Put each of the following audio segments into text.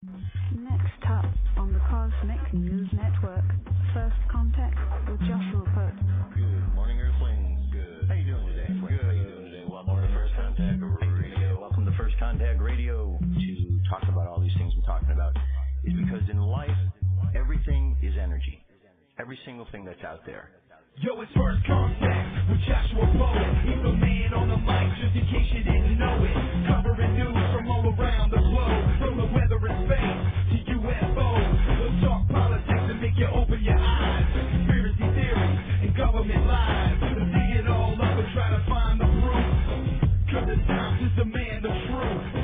Next up on the Cosmic News Network, First Contact with Joshua Pope. Good morning, Earthlings. Good. How you doing today? Good. How you doing today? Welcome to First Contact Radio. Welcome to First Contact Radio. To talk about all these things we're talking about is because in life, everything is energy. Every single thing that's out there. Yo, it's First Contact with Joshua Pope. He's the man on the mic, just in case you didn't know it. Covering news from all around the globe, from the weather and space to UFOs. We'll talk politics and make you open your eyes. Conspiracy theories and government lies. We'll dig it all up and try to find the proof. Cause the times is the man, the truth.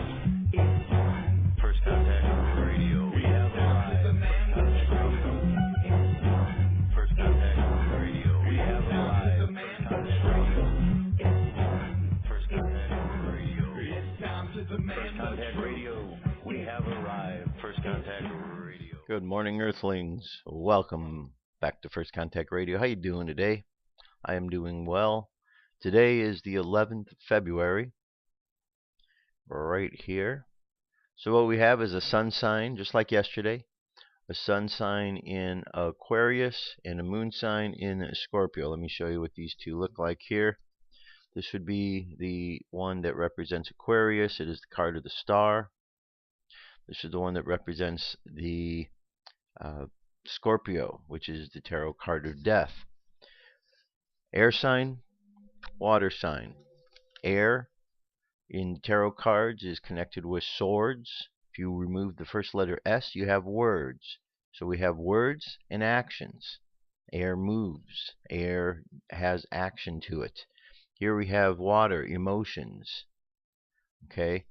It's time. First Contact Radio. We have arrived. First Contact Radio. We have arrived. First Contact Radio. It's time to the man. First Contact Radio. We have arrived. First Contact Radio. Good morning, Earthlings. Welcome back to First Contact Radio. How you doing today? I am doing well. Today is the 11th of February. Right here. So what we have is a sun sign, just like yesterday. A sun sign in Aquarius and a moon sign in Scorpio. Let me show you what these two look like here. This would be the one that represents Aquarius. It is the card of the star. This is the one that represents the Scorpio, which is the tarot card of death. Air sign, water sign. Air in tarot cards is connected with swords. If you remove the first letter S, you have words. So we have words and actions. Air moves. Air has action to it. Here we have water, emotions. Okay.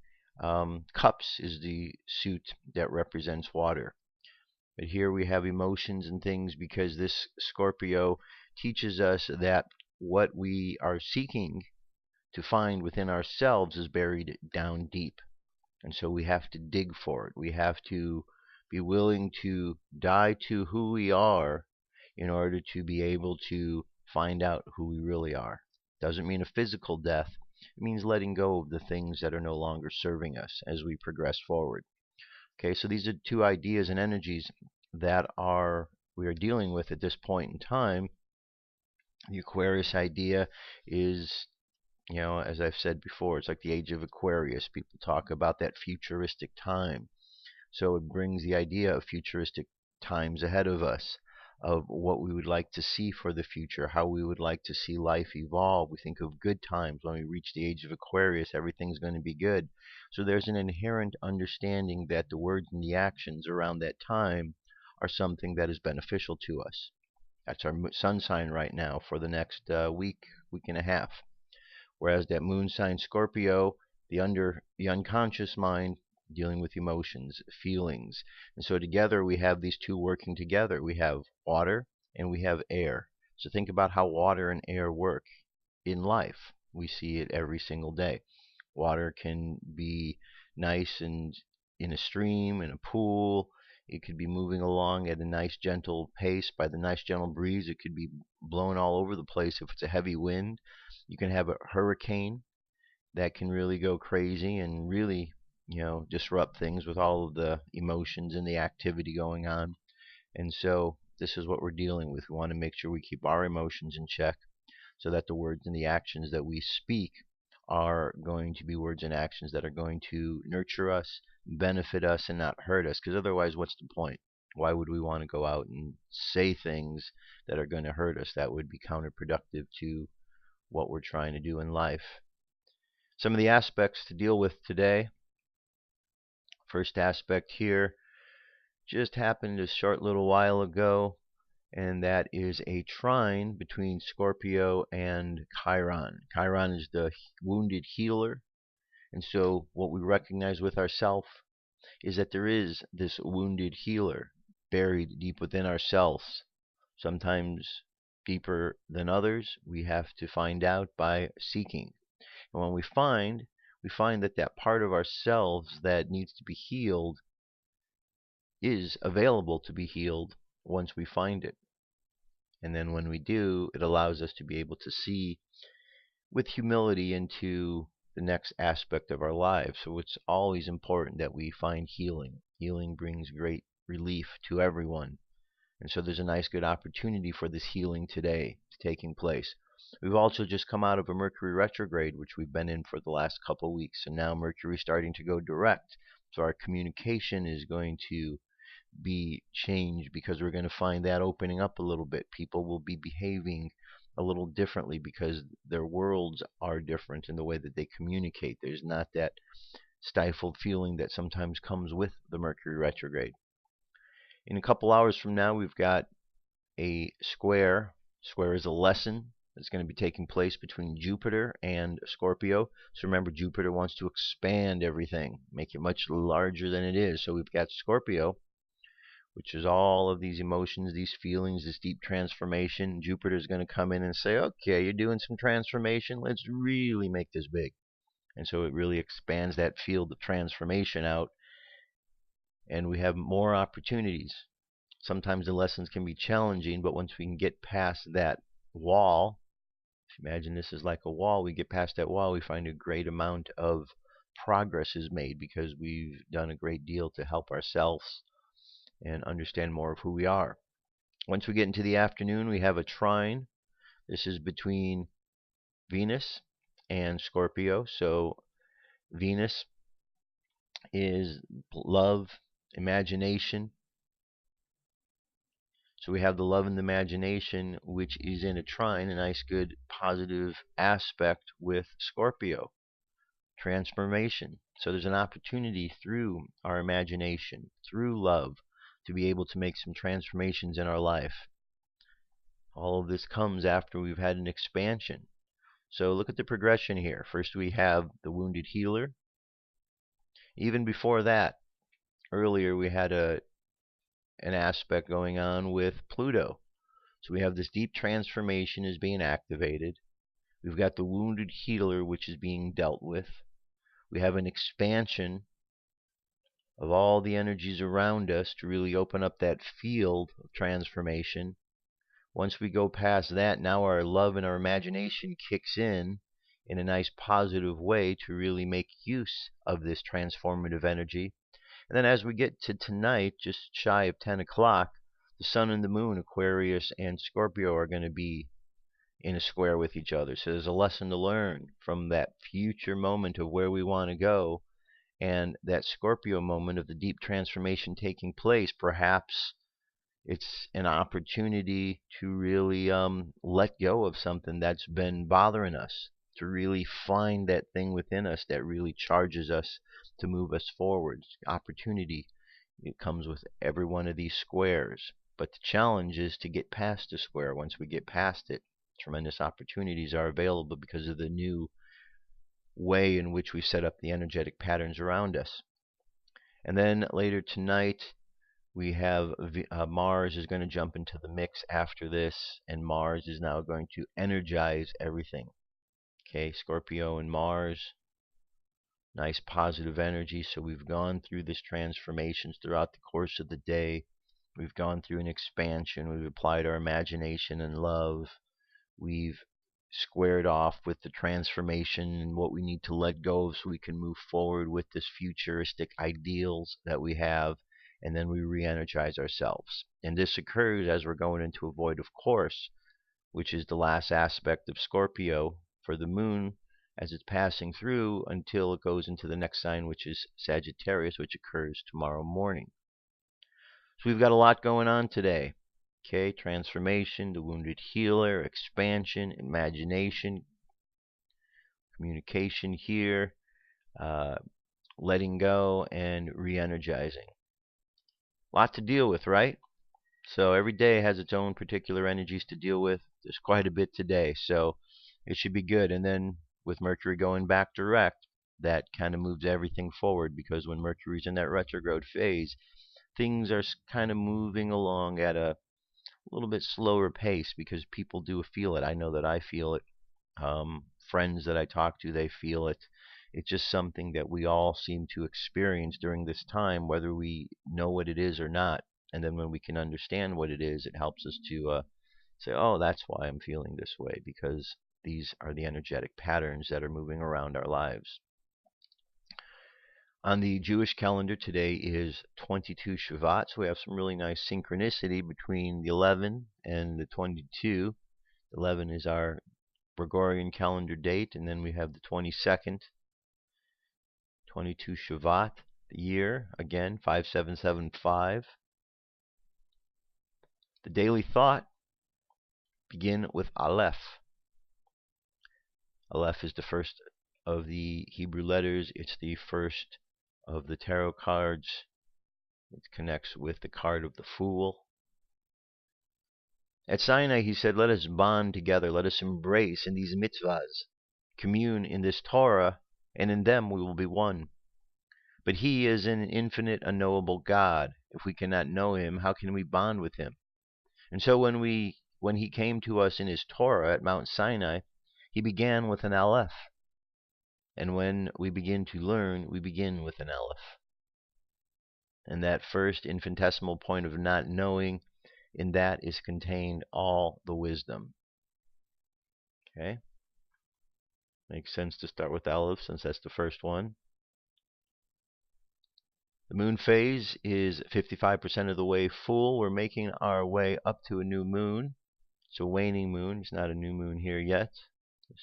Cups is the suit that represents water. But here we have emotions and things because this Scorpio teaches us that what we are seeking to find within ourselves is buried down deep. And so we have to dig for it. We have to be willing to die to who we are in order to be able to find out who we really are. Doesn't mean a physical death. It means letting go of the things that are no longer serving us as we progress forward. Okay, so these are two ideas and energies that we are dealing with at this point in time. The Aquarius idea is, you know, as I've said before, it's like the age of Aquarius. People talk about that futuristic time. So it brings the idea of futuristic times ahead of us, of what we would like to see for the future, how we would like to see life evolve. We think of good times. When we reach the age of Aquarius, everything's going to be good. So there's an inherent understanding that the words and the actions around that time are something that is beneficial to us. That's our sun sign right now for the next week and a half. Whereas that moon sign Scorpio, the unconscious mind, dealing with emotions, feelings. And so together we have these two working together. We have water and we have air. So think about how water and air work in life. We see it every single day. Water can be nice and in a stream, in a pool. It could be moving along at a nice gentle pace by the nice gentle breeze. It could be blown all over the place if it's a heavy wind. You can have a hurricane that can really go crazy and really, you know, disrupt things with all of the emotions and the activity going on. And so this is what we're dealing with. We want to make sure we keep our emotions in check so that the words and the actions that we speak are going to be words and actions that are going to nurture us, benefit us, and not hurt us. Because otherwise, what's the point? Why would we want to go out and say things that are going to hurt us? That would be counterproductive to what we're trying to do in life. Some of the aspects to deal with today. First aspect here just happened a short little while ago, and that is a trine between Scorpio and Chiron. Chiron is the wounded healer, and so what we recognize with ourselves is that there is this wounded healer buried deep within ourselves, sometimes deeper than others. We have to find out by seeking. And when we find that that part of ourselves that needs to be healed is available to be healed once we find it. And then when we do, it allows us to be able to see with humility into the next aspect of our lives. So it's always important that we find healing. Healing brings great relief to everyone. And so there's a nice good opportunity for this healing today taking place. We've also just come out of a Mercury retrograde, which we've been in for the last couple of weeks, and now Mercury is starting to go direct. So our communication is going to be changed because we're going to find that opening up a little bit. People will be behaving a little differently because their worlds are different in the way that they communicate. There's not that stifled feeling that sometimes comes with the Mercury retrograde. In a couple hours from now, we've got a square. Square is a lesson that's going to be taking place between Jupiter and Scorpio. So remember, Jupiter wants to expand everything, make it much larger than it is. So we've got Scorpio, which is all of these emotions, these feelings, this deep transformation. Jupiter is going to come in and say, okay, you're doing some transformation. Let's really make this big. And so it really expands that field of transformation out. And we have more opportunities. Sometimes the lessons can be challenging, but once we can get past that wall, if you imagine this is like a wall, we get past that wall, we find a great amount of progress is made because we've done a great deal to help ourselves and understand more of who we are. Once we get into the afternoon, we have a trine. This is between Venus and Scorpio. So Venus is love, imagination. So we have the love and the imagination, which is in a trine, a nice, good, positive aspect with Scorpio. Transformation. So there's an opportunity through our imagination, through love, to be able to make some transformations in our life. All of this comes after we've had an expansion. So look at the progression here. First we have the wounded healer. Even before that, earlier we had an aspect going on with Pluto. So we have this deep transformation is being activated. We've got the wounded healer, which is being dealt with. We have an expansion of all the energies around us to really open up that field of transformation. Once we go past that, now our love and our imagination kicks in a nice positive way to really make use of this transformative energy. And then as we get to tonight, just shy of 10 o'clock, the sun and the moon, Aquarius and Scorpio, are going to be in a square with each other. So there's a lesson to learn from that future moment of where we want to go, and that Scorpio moment of the deep transformation taking place. Perhaps it's an opportunity to really let go of something that's been bothering us, to really find that thing within us that really charges us to move us forward. Opportunity, it comes with every one of these squares. But the challenge is to get past the square. Once we get past it, tremendous opportunities are available because of the new way in which we set up the energetic patterns around us. And then later tonight, we have Mars is going to jump into the mix after this, and Mars is now going to energize everything. Okay, Scorpio and Mars, nice positive energy. So we've gone through this transformations throughout the course of the day. We've gone through an expansion. We've applied our imagination and love. We've squared off with the transformation and what we need to let go of so we can move forward with this futuristic ideals that we have, and then we re-energize ourselves. And this occurs as we're going into a void of course, which is the last aspect of Scorpio for the moon as it's passing through until it goes into the next sign, which is Sagittarius, which occurs tomorrow morning. So we've got a lot going on today. Okay, transformation, the wounded healer, expansion, imagination, communication here, letting go, and re-energizing. A lot to deal with, right? So every day has its own particular energies to deal with. There's quite a bit today, so it should be good. And then with Mercury going back direct, that kind of moves everything forward, because when Mercury's in that retrograde phase, things are kind of moving along at a little bit slower pace because people do feel it. I know that I feel it. Friends that I talk to, they feel it. It's just something that we all seem to experience during this time, whether we know what it is or not. And then when we can understand what it is, it helps us to say, oh, that's why I'm feeling this way, because these are the energetic patterns that are moving around our lives. On the Jewish calendar, today is 22 Shvat, so we have some really nice synchronicity between the 11 and the 22. 11 is our Gregorian calendar date, and then we have the 22nd, 22 Shvat, the year, again, 5775. The daily thought, begin with Aleph. Aleph is the first of the Hebrew letters. It's the first of the tarot cards. It connects with the card of the Fool. At Sinai, he said, let us bond together. Let us embrace in these mitzvahs, commune in this Torah, and in them we will be one. But he is an infinite, unknowable God. If we cannot know him, how can we bond with him? And so when he came to us in his Torah at Mount Sinai, he began with an Aleph. And when we begin to learn, we begin with an Aleph. And that first infinitesimal point of not knowing, in that is contained all the wisdom. Okay? Makes sense to start with Aleph since that's the first one. The moon phase is 55% of the way full. We're making our way up to a new moon. It's a waning moon. It's not a new moon here yet.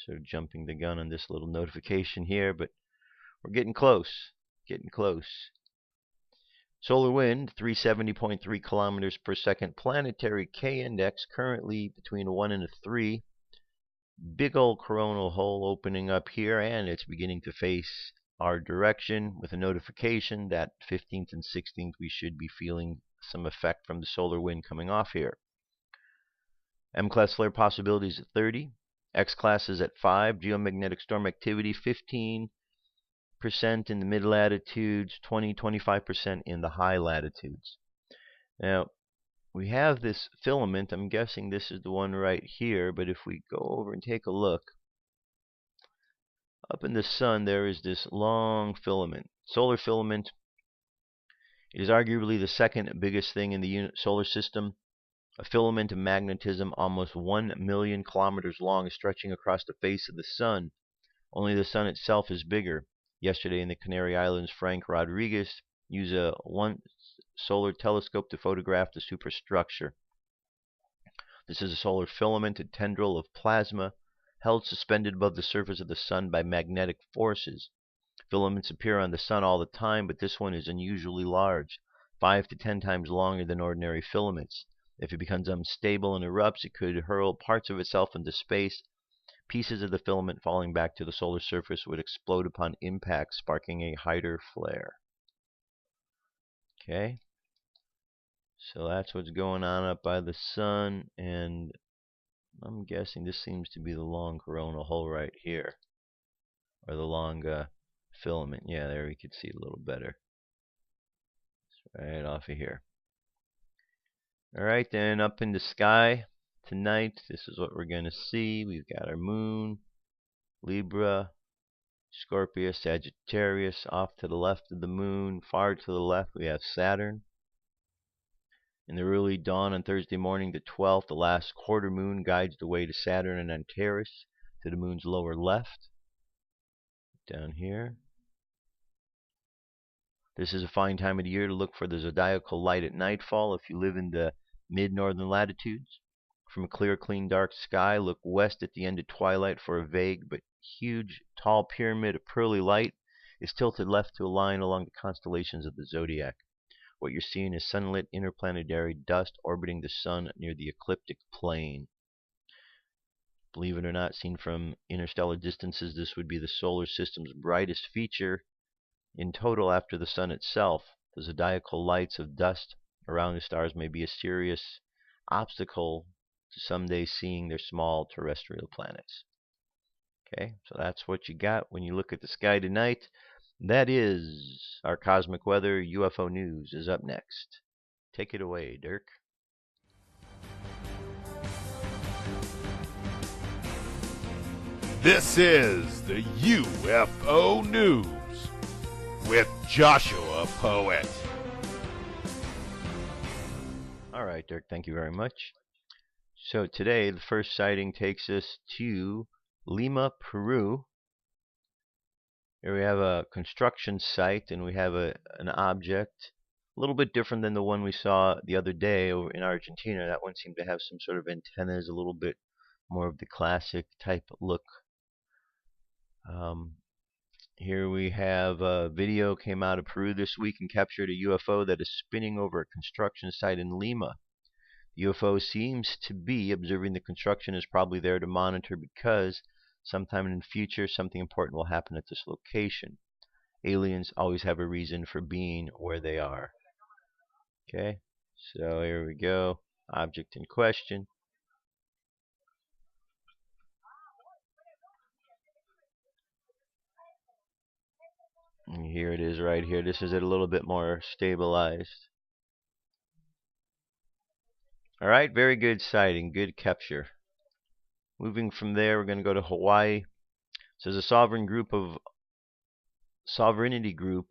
Sort of jumping the gun on this little notification here, but we're getting close. Getting close. Solar wind, 370.3 kilometers per second. Planetary K-index currently between 1 and a 3. Big old coronal hole opening up here, and it's beginning to face our direction with a notification that 15th and 16th we should be feeling some effect from the solar wind coming off here. M-class flare possibilities at 30. X-class is at 5. Geomagnetic storm activity 15% in the mid-latitudes, 20-25% in the high latitudes. Now, we have this filament. I'm guessing this is the one right here, but if we go over and take a look, up in the sun there is this long filament. Solar filament. It is arguably the second biggest thing in the solar system. A filament of magnetism almost 1 million kilometers long is stretching across the face of the sun. Only the sun itself is bigger. Yesterday in the Canary Islands, Frank Rodriguez used a solar telescope to photograph the superstructure. This is a solar filament, a tendril of plasma, held suspended above the surface of the sun by magnetic forces. Filaments appear on the sun all the time, but this one is unusually large, 5 to 10 times longer than ordinary filaments. If it becomes unstable and erupts, it could hurl parts of itself into space. Pieces of the filament falling back to the solar surface would explode upon impact, sparking a Hyder flare. Okay, so that's what's going on up by the sun, and I'm guessing this seems to be the long coronal hole right here, or the long filament. Yeah, there we could see a little better. It's right off of here. Alright, then up in the sky tonight, this is what we're going to see. We've got our moon, Libra, Scorpio, Sagittarius. Off to the left of the moon, far to the left, we have Saturn. In the early dawn on Thursday morning, the 12th, the last quarter moon guides the way to Saturn and Antares, to the moon's lower left. Down here. This is a fine time of the year to look for the zodiacal light at nightfall. If you live in the mid-northern latitudes, from a clear, clean, dark sky, look west at the end of twilight for a vague but huge, tall pyramid of pearly light is tilted left to a line along the constellations of the zodiac. What you're seeing is sunlit interplanetary dust orbiting the sun near the ecliptic plane. Believe it or not, seen from interstellar distances, this would be the solar system's brightest feature. In total, after the sun itself, the zodiacal lights of dust around the stars may be a serious obstacle to someday seeing their small terrestrial planets. Okay, so that's what you got when you look at the sky tonight. That is our cosmic weather. UFO news is up next. Take it away, Dirk. This is the UFO news with Joshua Poet. All right, Dirk, thank you very much. So today, the first sighting takes us to Lima, Peru. Here we have a construction site, and we have an object, a little bit different than the one we saw the other day over in Argentina. That one seemed to have some sort of antennas, a little bit more of the classic type look. Here we have a video came out of Peru this week and captured a UFO that is spinning over a construction site in Lima. The UFO seems to be observing the construction, is probably there to monitor because sometime in the future something important will happen at this location. Aliens always have a reason for being where they are. Okay, so here we go. Object in question. And here it is right here. This is it a little bit more stabilized. Alright, very good sighting, good capture. Moving from there, we're going to go to Hawaii. It says a sovereignty group,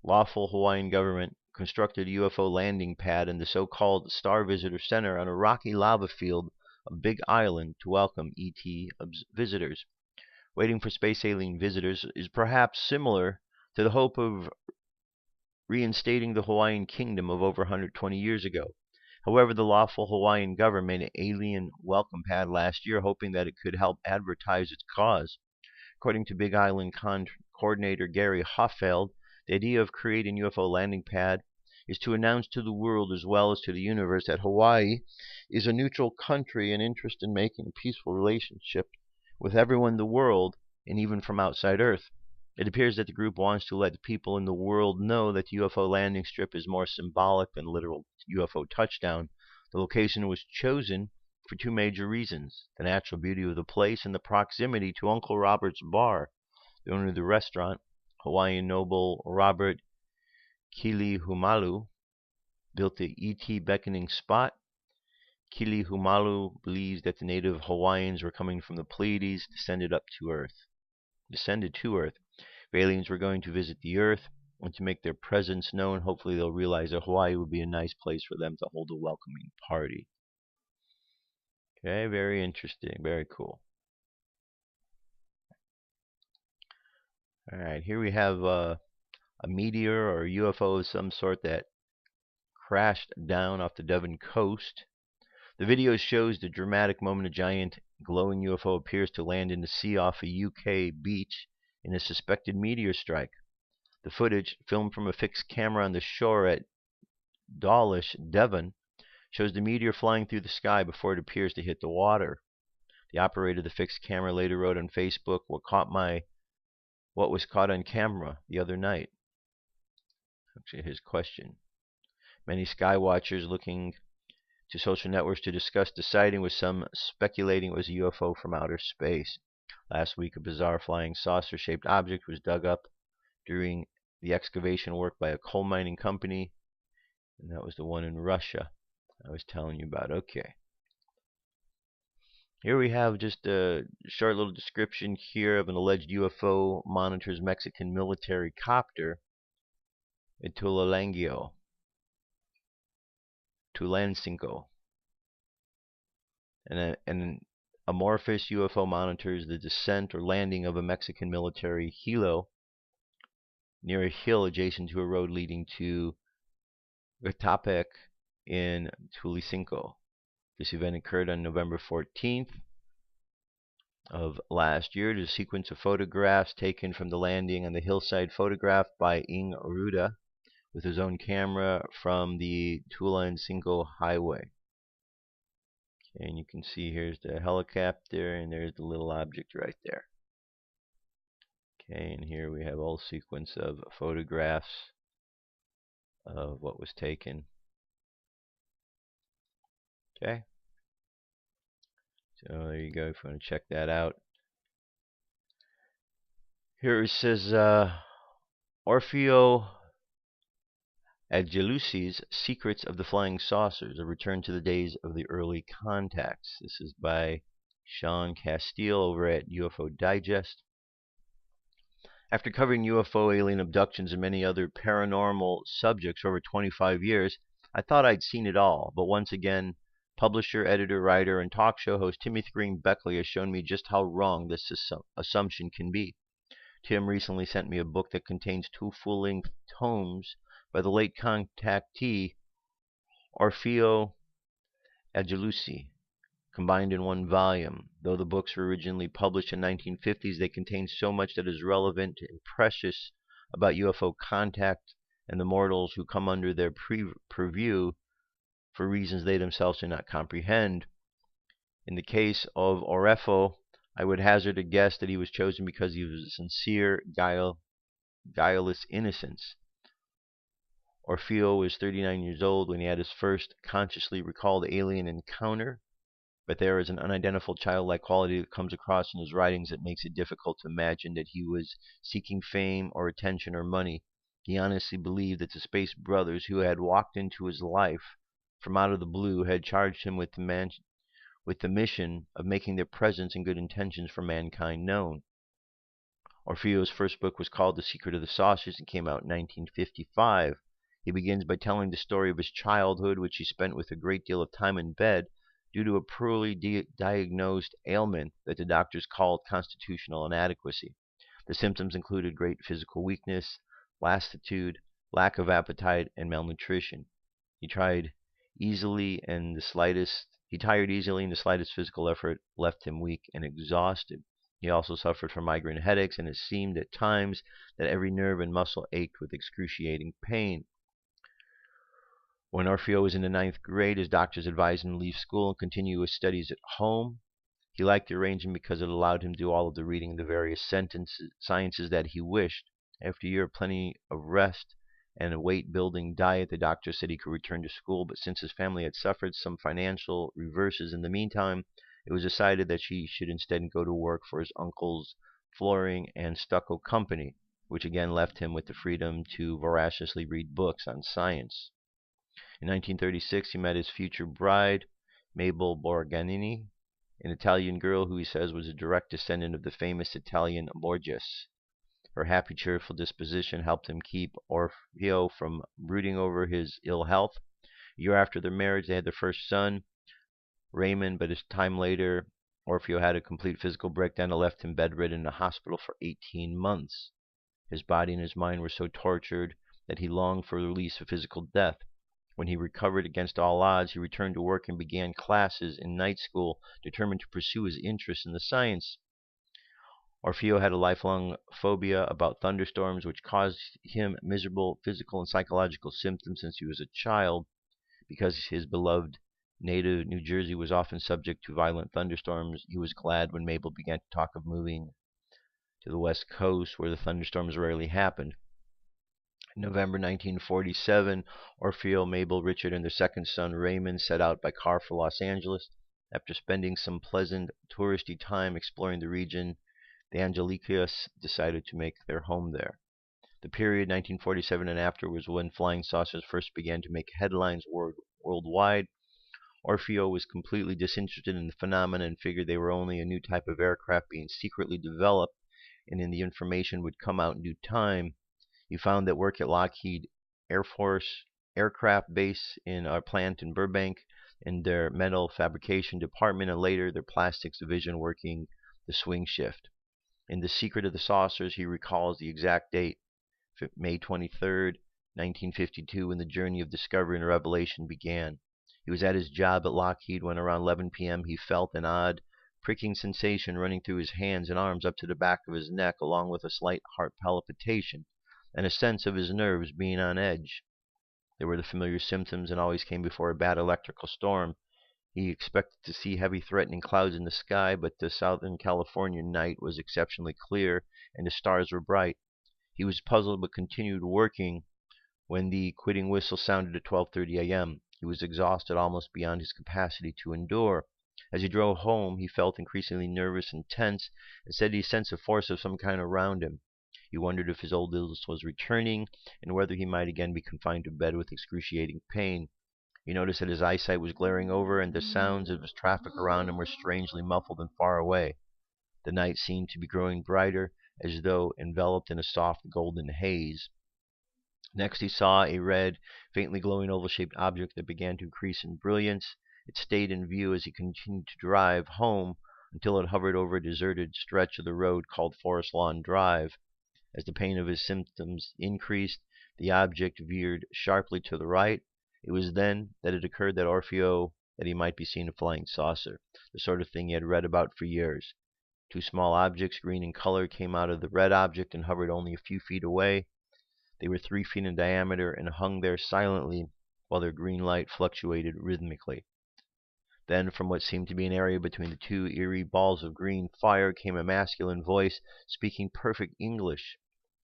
lawful Hawaiian government, constructed a UFO landing pad in the so-called Star Visitor Center on a rocky lava field of Big Island to welcome ET visitors. Waiting for space alien visitors is perhaps similar to the hope of reinstating the Hawaiian kingdom of over 120 years ago. However, the lawful Hawaiian government made an alien welcome pad last year, hoping that it could help advertise its cause. According to Big Island coordinator Gary Hoffeld, the idea of creating a UFO landing pad is to announce to the world as well as to the universe that Hawaii is a neutral country and interested in making a peaceful relationship with everyone in the world and even from outside Earth. It appears that the group wants to let the people in the world know that the UFO landing strip is more symbolic than literal UFO touchdown. The location was chosen for two major reasons: the natural beauty of the place and the proximity to Uncle Robert's bar. The owner of the restaurant, Hawaiian noble Robert Kilihumalu, built the ET beckoning spot. Kilihumalu believes that the native Hawaiians were coming from the Pleiades, descended to Earth. If aliens were going to visit the Earth and to make their presence known, hopefully they'll realize that Hawaii would be a nice place for them to hold a welcoming party. Okay, very interesting, very cool. Alright, here we have a meteor or a UFO of some sort that crashed down off the Devon coast. The video shows the dramatic moment a giant glowing UFO appears to land in the sea off a UK beach in a suspected meteor strike. The footage, filmed from a fixed camera on the shore at Dawlish, Devon, shows the meteor flying through the sky before it appears to hit the water. The operator of the fixed camera later wrote on Facebook, what was caught on camera the other night. Actually, his question. Many sky watchers looking to social networks to discuss the sighting, with some speculating it was a UFO from outer space. Last week, a bizarre flying saucer-shaped object was dug up during the excavation work by a coal mining company, and that was the one in Russia I was telling you about. Okay. Here we have just a short little description here of an alleged UFO monitors Mexican military copter at Tulancingo. And an amorphous UFO monitors the descent or landing of a Mexican military helo near a hill adjacent to a road leading to Gatapec in Tulancingo. This event occurred on November 14th of last year. There's a sequence of photographs taken from the landing on the hillside, photographed by Ing Ruda with his own camera from the Tulancingo highway. Okay, and you can see here's the helicopter, and there's the little object right there. Okay, and here we have a whole sequence of photographs of what was taken. Okay, so there you go if you want to check that out. Here it says Orfeo Angelucci's Secrets of the Flying Saucers, a return to the days of the early contacts. This is by Sean Castile over at UFO Digest. After covering UFO, alien abductions, and many other paranormal subjects for over 25 years, I thought I'd seen it all, but once again, Publisher, editor, writer, and talk show host Timothy Green Beckley has shown me just how wrong this assumption can be. Tim recently sent me a book that contains 2 full-length tomes by the late contactee Orfeo Angelucci, combined in 1 volume. Though the books were originally published in the 1950s, they contain so much that is relevant and precious about UFO contact and the mortals who come under their purview for reasons they themselves do not comprehend. In the case of Orfeo, I would hazard a guess that he was chosen because he was a sincere, guileless innocence. Orfeo was 39 years old when he had his first consciously recalled alien encounter, but there is an unidentified childlike quality that comes across in his writings that makes it difficult to imagine that he was seeking fame or attention or money. He honestly believed that the Space Brothers, who had walked into his life from out of the blue, had charged him with the mission of making their presence and good intentions for mankind known. Orfeo's first book was called The Secret of the Saucers and came out in 1955. He begins by telling the story of his childhood, which he spent with a great deal of time in bed due to a poorly diagnosed ailment that the doctors called constitutional inadequacy. The symptoms included great physical weakness, lassitude, lack of appetite, and malnutrition. He tired easily, and the slightest physical effort left him weak and exhausted. He also suffered from migraine headaches, and it seemed at times that every nerve and muscle ached with excruciating pain. When Orfeo was in the 9th grade, his doctors advised him to leave school and continue his studies at home. He liked the arrangement because it allowed him to do all of the reading of the various sciences that he wished. After a year of plenty of rest and a weight-building diet, the doctor said he could return to school, but since his family had suffered some financial reverses in the meantime, it was decided that he should instead go to work for his uncle's flooring and stucco company, which again left him with the freedom to voraciously read books on science. In 1936, he met his future bride, Mabel Borganini, an Italian girl who he says was a direct descendant of the famous Italian Borgias. Her happy, cheerful disposition helped him keep Orfeo from brooding over his ill health. A year after their marriage, they had their first son, Raymond, but a time later, Orfeo had a complete physical breakdown and left him bedridden in a hospital for 18 months. His body and his mind were so tortured that he longed for the release of physical death. When he recovered against all odds, he returned to work and began classes in night school, determined to pursue his interest in the science. Orfeo had a lifelong phobia about thunderstorms, which caused him miserable physical and psychological symptoms since he was a child. Because his beloved native New Jersey was often subject to violent thunderstorms, he was glad when Mabel began to talk of moving to the West Coast, where the thunderstorms rarely happened. In November 1947, Orfeo, Mabel, Richard, and their second son, Raymond, set out by car for Los Angeles. After spending some pleasant touristy time exploring the region, the ANGELUCCI'S decided to make their home there. The period 1947 and after was when flying saucers first began to make headlines worldwide. Orfeo was completely disinterested in the phenomenon and figured they were only a new type of aircraft being secretly developed, and then the information would come out in due time. He found that work at Lockheed Air Force Aircraft Base in our plant in Burbank, in their metal fabrication department, and later their plastics division working the swing shift. In The Secret of the Saucers, he recalls the exact date, May 23rd, 1952, when the journey of discovery and revelation began. He was at his job at Lockheed when around 11 p.m. he felt an odd, pricking sensation running through his hands and arms up to the back of his neck, along with a slight heart palpitation and a sense of his nerves being on edge. There were the familiar symptoms and always came before a bad electrical storm. He expected to see heavy threatening clouds in the sky, but the Southern California night was exceptionally clear and the stars were bright. He was puzzled but continued working when the quitting whistle sounded at 12:30 a.m. He was exhausted almost beyond his capacity to endure. As he drove home, he felt increasingly nervous and tense, and said he sensed a force of some kind around him. He wondered if his old illness was returning, and whether he might again be confined to bed with excruciating pain. He noticed that his eyesight was glaring over, and the sounds of his traffic around him were strangely muffled and far away. The night seemed to be growing brighter, as though enveloped in a soft golden haze. Next he saw a red, faintly glowing oval-shaped object that began to increase in brilliance. It stayed in view as he continued to drive home until it hovered over a deserted stretch of the road called Forest Lawn Drive. As the pain of his symptoms increased, the object veered sharply to the right. It was then that it occurred that that he might be seeing a flying saucer, the sort of thing he had read about for years. Two small objects, green in color, came out of the red object and hovered only a few feet away. They were 3 feet in diameter and hung there silently while their green light fluctuated rhythmically. Then, from what seemed to be an area between the two eerie balls of green fire, came a masculine voice speaking perfect English.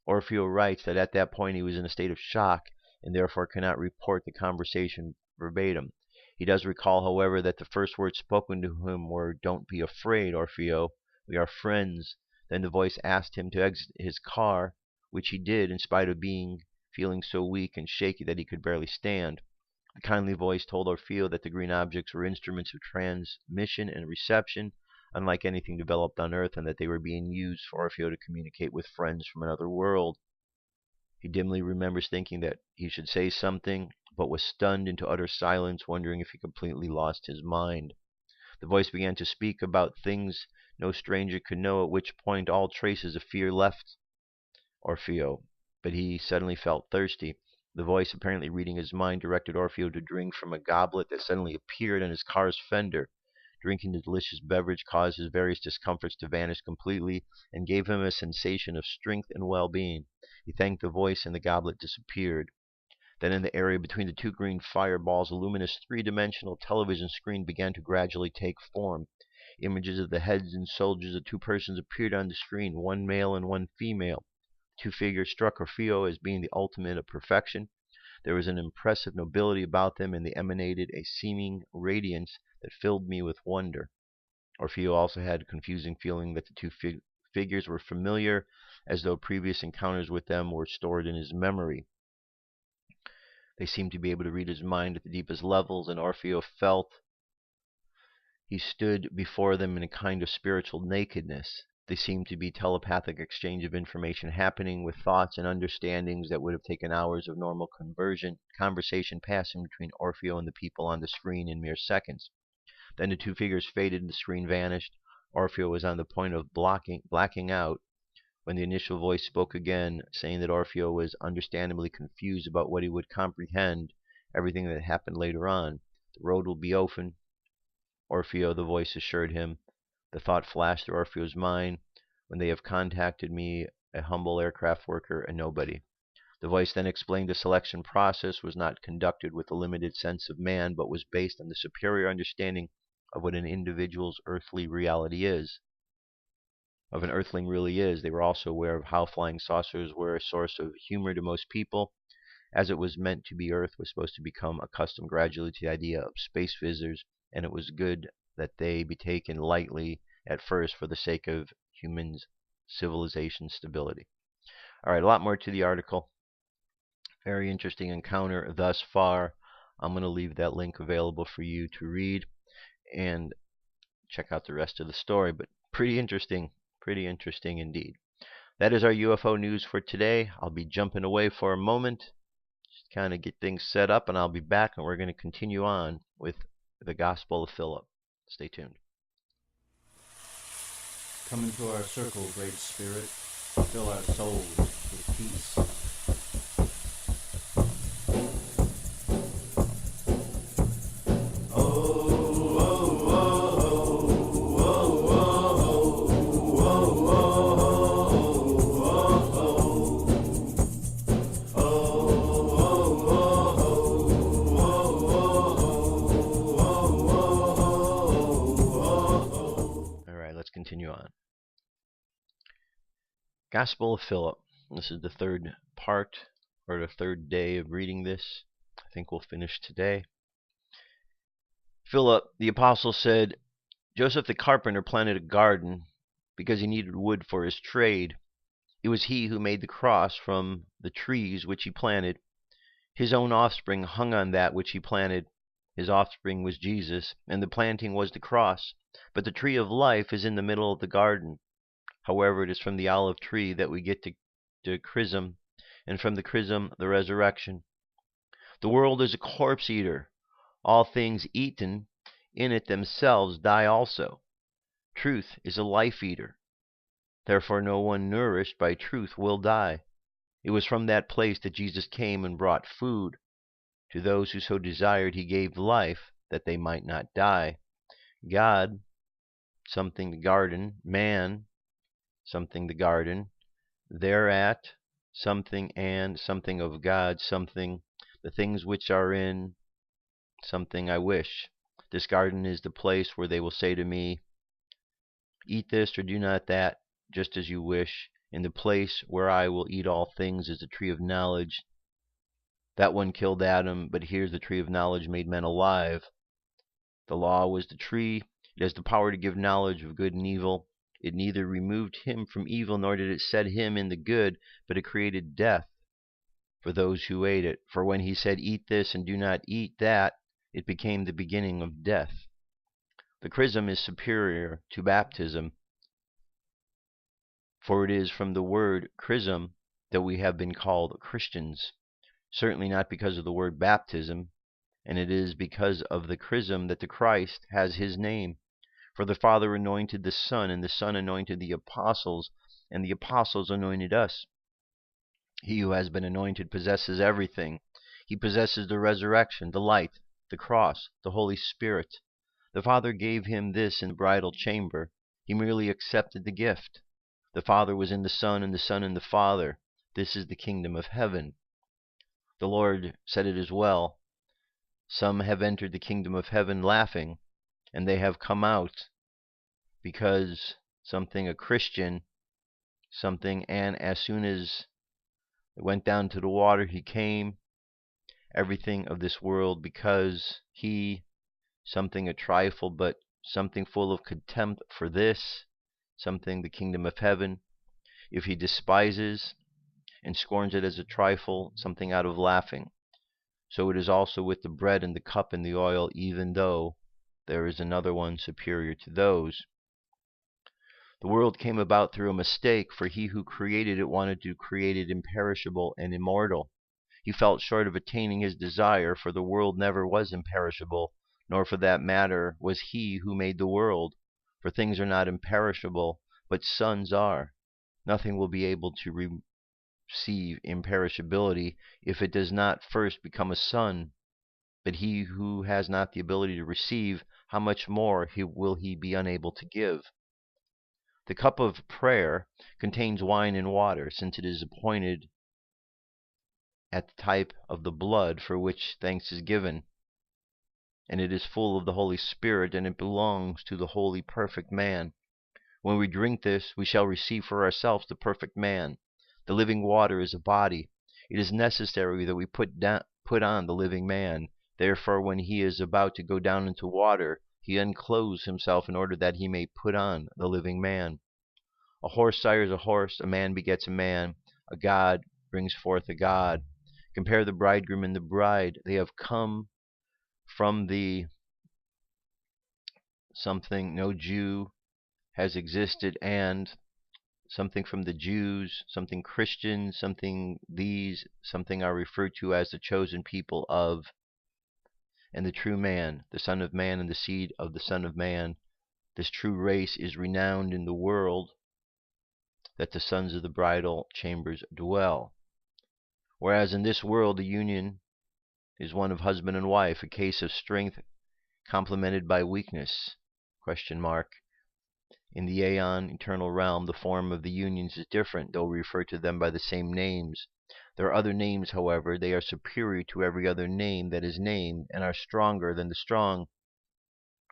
Orfeo writes that at that point he was in a state of shock and therefore cannot report the conversation verbatim. He does recall, however, that the first words spoken to him were, "Don't be afraid, Orfeo. We are friends." Then the voice asked him to exit his car, which he did in spite of feeling so weak and shaky that he could barely stand. The kindly voice told Orfeo that the green objects were instruments of transmission and reception, unlike anything developed on Earth, and that they were being used for Orfeo to communicate with friends from another world. He dimly remembers thinking that he should say something, but was stunned into utter silence, wondering if he completely lost his mind. The voice began to speak about things no stranger could know, at which point all traces of fear left Orfeo. But he suddenly felt thirsty. The voice, apparently reading his mind, directed Orfeo to drink from a goblet that suddenly appeared on his car's fender. Drinking the delicious beverage caused his various discomforts to vanish completely and gave him a sensation of strength and well-being. He thanked the voice and the goblet disappeared. Then in the area between the two green fireballs, a luminous three-dimensional television screen began to gradually take form. Images of the heads and shoulders of two persons appeared on the screen, one male and one female. The two figures struck Orfeo as being the ultimate of perfection. There was an impressive nobility about them, and they emanated a seeming radiance that filled me with wonder. Orfeo also had a confusing feeling that the two figures were familiar, as though previous encounters with them were stored in his memory. They seemed to be able to read his mind at the deepest levels, and Orfeo felt he stood before them in a kind of spiritual nakedness. They seemed to be telepathic exchange of information happening, with thoughts and understandings that would have taken hours of normal conversation passing between Orfeo and the people on the screen in mere seconds. Then the two figures faded and the screen vanished. Orfeo was on the point of blacking out when the initial voice spoke again, saying that Orfeo was understandably confused about what he would comprehend everything that happened later on. The road will be open, Orfeo, the voice assured him. The thought flashed through Orfeo's mind, when they have contacted me, a humble aircraft worker, a nobody. The voice then explained the selection process was not conducted with a limited sense of man, but was based on the superior understanding of what an individual's earthly reality is. Of an earthling really is. They were also aware of how flying saucers were a source of humor to most people. As it was meant to be, Earth was supposed to become accustomed gradually to the idea of space visitors, and it was good that they be taken lightly at first for the sake of human civilization stability. All right, a lot more to the article. Very interesting encounter thus far. I'm going to leave that link available for you to read and check out the rest of the story, but pretty interesting indeed. That is our UFO news for today. I'll be jumping away for a moment, just kind of get things set up, and I'll be back, and we're going to continue on with the Gospel of Phillip. Stay tuned. Come into our circle, Great Spirit. Fill our souls with peace. Continue on. Gospel of Phillip. This is the third part, or the third day of reading this. I think we'll finish today. Philip, the apostle, said, Joseph the carpenter planted a garden because he needed wood for his trade. It was he who made the cross from the trees which he planted. His own offspring hung on that which he planted. His offspring was Jesus, and the planting was the cross. But the tree of life is in the middle of the garden. However, it is from the olive tree that we get the chrism, and from the chrism the resurrection. The world is a corpse eater. All things eaten in it themselves die also. Truth is a life eater. Therefore no one nourished by truth will die. It was from that place that Jesus came and brought food. To those who so desired he gave life, that they might not die. God, something the garden, man, something the garden, thereat, something and something of God, something, the things which are in, something I wish. This garden is the place where they will say to me, eat this or do not that, just as you wish. In the place where I will eat all things is the tree of knowledge. That one killed Adam, but here's the tree of knowledge made men alive. The law was the tree. It has the power to give knowledge of good and evil. It neither removed him from evil, nor did it set him in the good, but it created death for those who ate it. For when he said, eat this and do not eat that, it became the beginning of death. The chrism is superior to baptism, for it is from the word chrism that we have been called Christians. Certainly not because of the word baptism, and it is because of the chrism that the Christ has his name. For the Father anointed the Son, and the Son anointed the apostles, and the apostles anointed us. He who has been anointed possesses everything. He possesses the resurrection, the light, the cross, the Holy Spirit. The Father gave him this in the bridal chamber. He merely accepted the gift. The Father was in the Son, and the Son in the Father. This is the kingdom of heaven. The Lord said it as well. Some have entered the kingdom of heaven laughing, and they have come out because something a Christian, something, and as soon as it went down to the water, he came, everything of this world, because he, something a trifle, but something full of contempt for this, something the kingdom of heaven. If he despises and scorns it as a trifle, something out of laughing. So it is also with the bread and the cup and the oil, even though there is another one superior to those. The world came about through a mistake, for he who created it wanted to create it imperishable and immortal. He felt short of attaining his desire, for the world never was imperishable, nor for that matter was he who made the world. For things are not imperishable, but suns are. Nothing will be able to receive imperishability if it does not first become a sun. But he who has not the ability to receive, how much more will he be unable to give? The cup of prayer contains wine and water, since it is appointed at the type of the blood for which thanks is given. And it is full of the Holy Spirit, and it belongs to the holy perfect man. When we drink this, we shall receive for ourselves the perfect man. The living water is a body. It is necessary that we put on the living man. Therefore, when he is about to go down into water, he unclothes himself in order that he may put on the living man. A horse sires a horse, a man begets a man, a god brings forth a god. Compare the bridegroom and the bride. They have come from the something no Jew has existed, and something from the Jews, something Christian, something these, something are referred to as the chosen people of, and the true man, the Son of Man and the seed of the Son of Man. This true race is renowned in the world, that the sons of the bridal chambers dwell. Whereas in this world the union is one of husband and wife, a case of strength complemented by weakness. ? In the aeon, eternal realm, the form of the unions is different, though we refer to them by the same names. There are other names, however. They are superior to every other name that is named, and are stronger than the strong.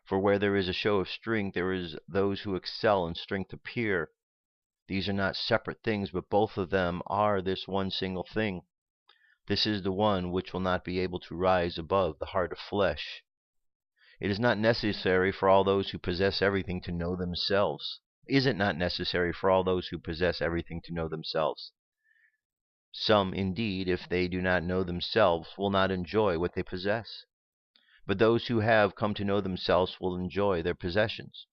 For where there is a show of strength, there is those who excel in strength appear. These are not separate things, but both of them are this one single thing. This is the one which will not be able to rise above the heart of flesh. It is not necessary for all those who possess everything to know themselves. Is it not necessary for all those who possess everything to know themselves? Some, indeed, if they do not know themselves, will not enjoy what they possess. But those who have come to know themselves will enjoy their possessions.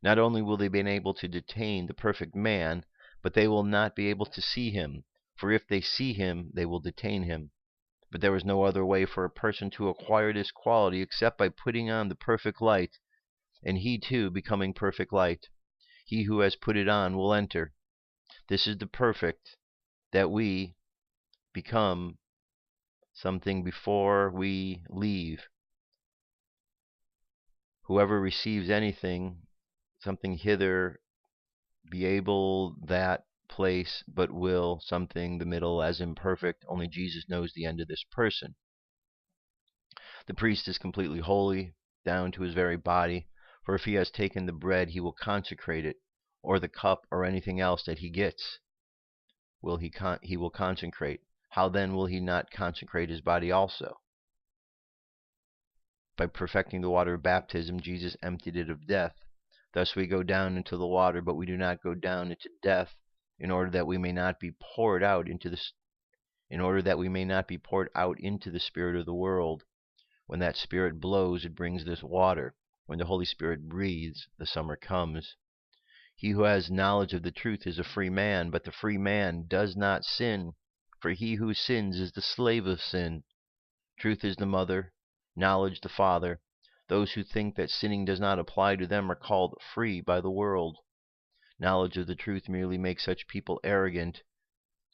Not only will they be able to detain the perfect man, but they will not be able to see him, for if they see him, they will detain him. But there is no other way for a person to acquire this quality except by putting on the perfect light, and he too becoming perfect light. He who has put it on will enter. This is the perfect, that we become something before we leave. Whoever receives anything, something hither, be able that place, but will something the middle as imperfect. Only Jesus knows the end of this person. The priest is completely holy, down to his very body, for if he has taken the bread, he will consecrate it, or the cup, or anything else that he gets, he will consecrate. How then will he not consecrate his body also? By perfecting the water of baptism, Jesus emptied it of death. Thus we go down into the water, but we do not go down into death, in order that we may not be poured out into the spirit of the world. When that spirit blows, it brings this water. When the Holy Spirit breathes, the summer comes. He who has knowledge of the truth is a free man, but the free man does not sin, for he who sins is the slave of sin. Truth is the mother, knowledge the father. Those who think that sinning does not apply to them are called free by the world. Knowledge of the truth merely makes such people arrogant,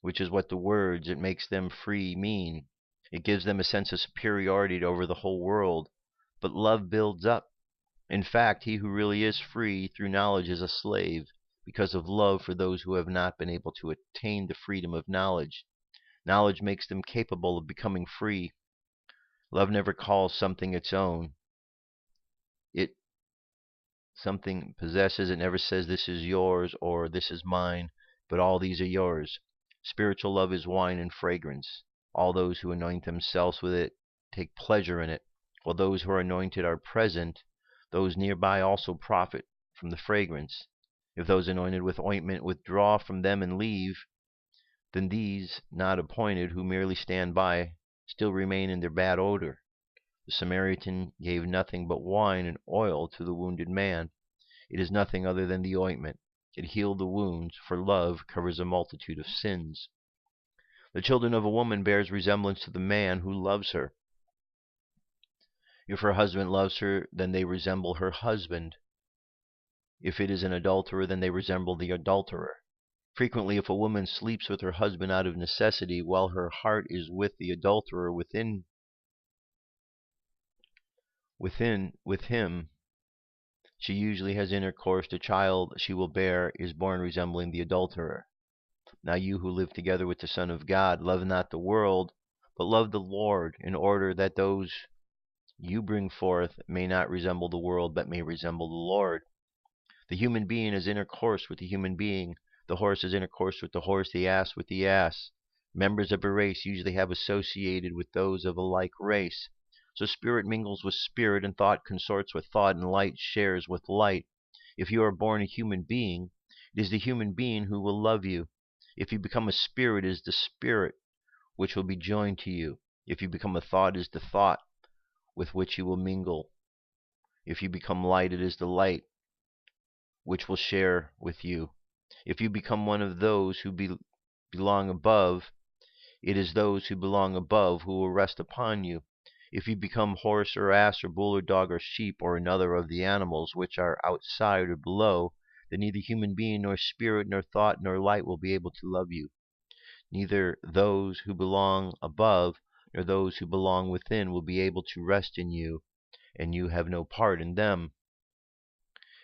which is what the words "it makes them free" mean. It gives them a sense of superiority over the whole world. But love builds up. In fact, he who really is free through knowledge is a slave, because of love for those who have not been able to attain the freedom of knowledge. Knowledge makes them capable of becoming free. Love never calls something its own. It something possesses. It never says this is yours or this is mine, but all these are yours. Spiritual love is wine and fragrance. All those who anoint themselves with it take pleasure in it. While those who are anointed are present, those nearby also profit from the fragrance. If those anointed with ointment withdraw from them and leave, then these not appointed, who merely stand by, still remain in their bad odor. The Samaritan gave nothing but wine and oil to the wounded man. It is nothing other than the ointment. It healed the wounds, for love covers a multitude of sins. The children of a woman bears resemblance to the man who loves her. If her husband loves her, then they resemble her husband. If it is an adulterer, then they resemble the adulterer. Frequently, if a woman sleeps with her husband out of necessity, while her heart is with the adulterer with him, she usually has intercourse. The child she will bear is born resembling the adulterer. Now you who live together with the Son of God, love not the world, but love the Lord, in order that those you bring forth may not resemble the world, but may resemble the Lord. The human being has intercourse with the human being. The horse has intercourse with the horse, the ass with the ass. Members of a race usually have associated with those of a like race. So spirit mingles with spirit, and thought consorts with thought, and light shares with light. If you are born a human being, it is the human being who will love you. If you become a spirit, it is the spirit which will be joined to you. If you become a thought, it is the thought with which you will mingle. If you become light, it is the light which will share with you. If you become one of those who belong above, it is those who belong above who will rest upon you. If you become horse or ass or bull or dog or sheep or another of the animals which are outside or below, then neither human being nor spirit nor thought nor light will be able to love you. Neither those who belong above nor those who belong within will be able to rest in you, and you have no part in them.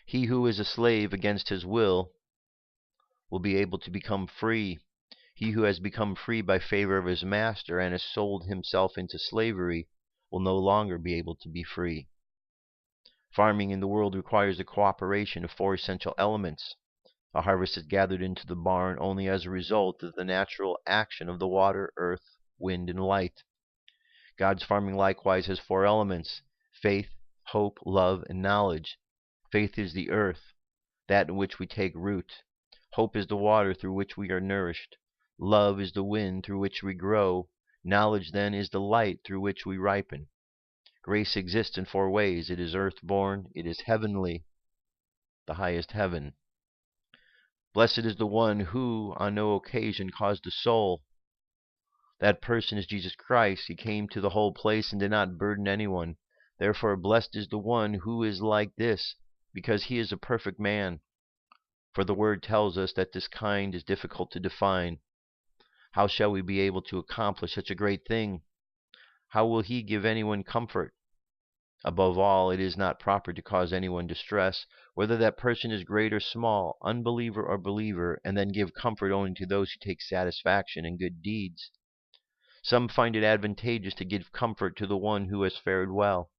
He who is a slave against his will be able to become free. He who has become free by favor of his master and has sold himself into slavery will no longer be able to be free. Farming in the world requires the cooperation of four essential elements. A harvest is gathered into the barn only as a result of the natural action of the water, earth, wind, and light. God's farming likewise has four elements: faith, hope, love, and knowledge. Faith is the earth, that in which we take root. Hope is the water through which we are nourished. Love is the wind through which we grow. Knowledge, then, is the light through which we ripen. Grace exists in four ways. It is earth-born, it is heavenly, the highest heaven. Blessed is the one who, on no occasion, caused a soul That person is Jesus Christ. He came to the whole place and did not burden anyone. Therefore, blessed is the one who is like this, because he is a perfect man. For the word tells us that this kind is difficult to define. How shall we be able to accomplish such a great thing? How will he give anyone comfort? Above all, it is not proper to cause anyone distress, whether that person is great or small, unbeliever or believer, and then give comfort only to those who take satisfaction in good deeds. Some find it advantageous to give comfort to the one who has fared well.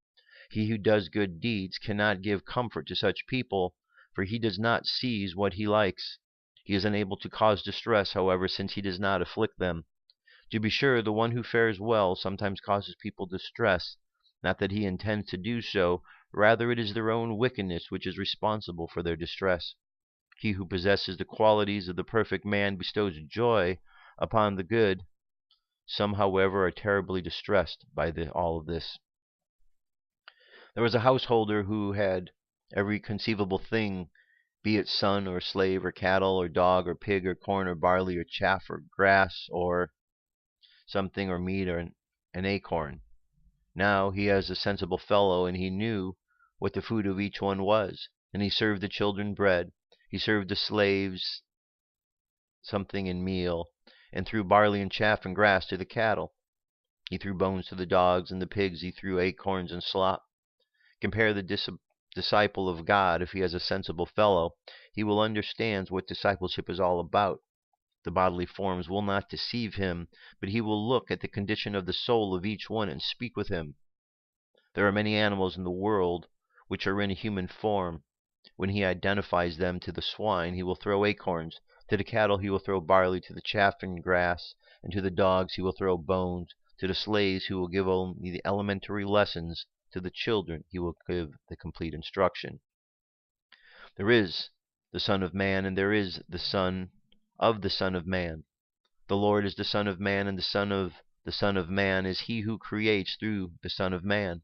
He who does good deeds cannot give comfort to such people, for he does not seize what he likes. He is unable to cause distress, however, since he does not afflict them. To be sure, the one who fares well sometimes causes people distress, not that he intends to do so, rather it is their own wickedness which is responsible for their distress. He who possesses the qualities of the perfect man bestows joy upon the good. Some, however, are terribly distressed by all of this. There was a householder who had every conceivable thing, be it son or slave or cattle or dog or pig or corn or barley or chaff or grass or something or meat or an acorn. Now he is a sensible fellow, and he knew what the food of each one was, and he served the children bread. He served the slaves something in meal, and threw barley and chaff and grass to the cattle. He threw bones to the dogs, and the pigs he threw acorns and slop. Compare the disciple of God. If he is a sensible fellow, he will understand what discipleship is all about. The bodily forms will not deceive him, but he will look at the condition of the soul of each one and speak with him. There are many animals in the world which are in a human form. When he identifies them, to the swine he will throw acorns, to the cattle he will throw barley, to the chaff and grass, and to the dogs he will throw bones, to the slaves he will give only the elementary lessons, to the children he will give the complete instruction. There is the Son of Man, and there is the Son of the Son of Man. The Lord is the Son of Man, and the Son of Man is he who creates through the Son of Man.